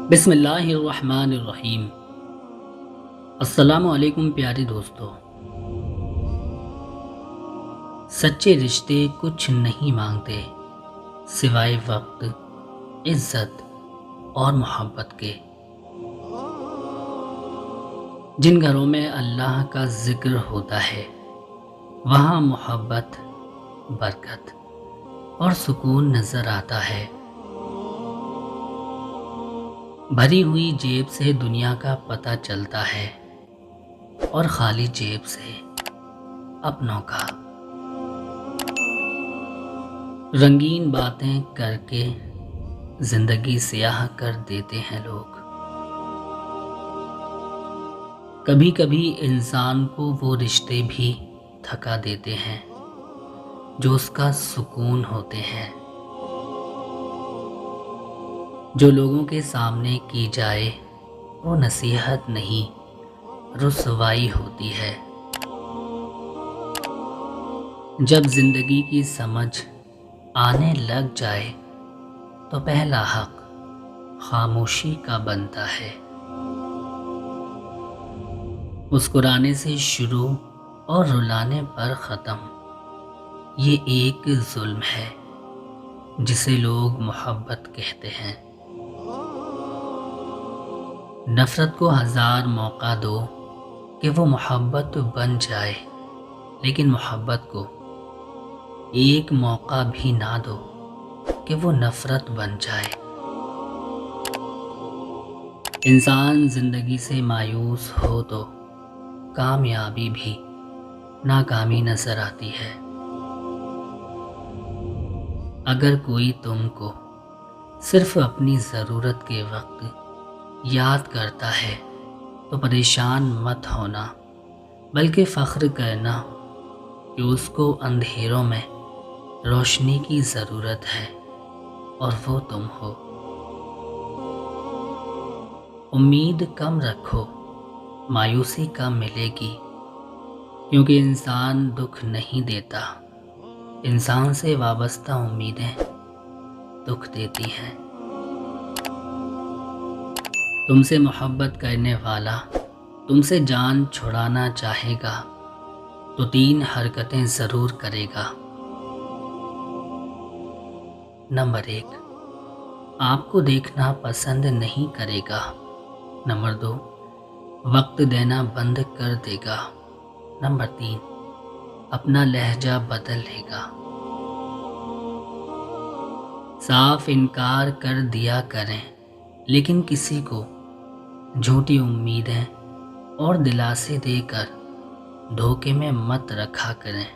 बिस्मिल्लाहिर्रहमानिर्रहीम। अस्सलामु अलैकुम प्यारे दोस्तों। सच्चे रिश्ते कुछ नहीं मांगते सिवाय वक्त, इज्जत और मोहब्बत के। जिन घरों में अल्लाह का जिक्र होता है वहाँ मोहब्बत, बरकत और सुकून नज़र आता है। भरी हुई जेब से दुनिया का पता चलता है और खाली जेब से अपनों का। रंगीन बातें करके जिंदगी स्याह कर देते हैं लोग। कभी कभी इंसान को वो रिश्ते भी थका देते हैं जो उसका सुकून होते हैं। जो लोगों के सामने की जाए वो नसीहत नहीं, रुसवाई होती है। जब जिंदगी की समझ आने लग जाए तो पहला हक खामोशी का बनता है। मुस्कुराने से शुरू और रुलाने पर ख़त्म, ये एक जुल्म है जिसे लोग मोहब्बत कहते हैं। नफ़रत को 1000 मौका दो कि वो मोहब्बत बन जाए, लेकिन मोहब्बत को एक मौका भी ना दो कि वो नफ़रत बन जाए। इंसान ज़िंदगी से मायूस हो तो कामयाबी भी नाकामी नज़र आती है। अगर कोई तुमको सिर्फ अपनी ज़रूरत के वक्त याद करता है तो परेशान मत होना, बल्कि फ़ख्र करना कि उसको अंधेरों में रोशनी की ज़रूरत है और वो तुम हो। उम्मीद कम रखो, मायूसी कम मिलेगी, क्योंकि इंसान दुख नहीं देता, इंसान से वाबस्ता उम्मीदें दुख देती हैं। तुमसे मोहब्बत करने वाला तुमसे जान छुड़ाना चाहेगा तो 3 हरकतें ज़रूर करेगा। नंबर 1, आपको देखना पसंद नहीं करेगा। नंबर 2, वक्त देना बंद कर देगा। नंबर 3, अपना लहजा बदल लेगा। साफ इनकार कर दिया करें, लेकिन किसी को झूठी उम्मीदें और दिलासे देकर धोखे में मत रखा करें।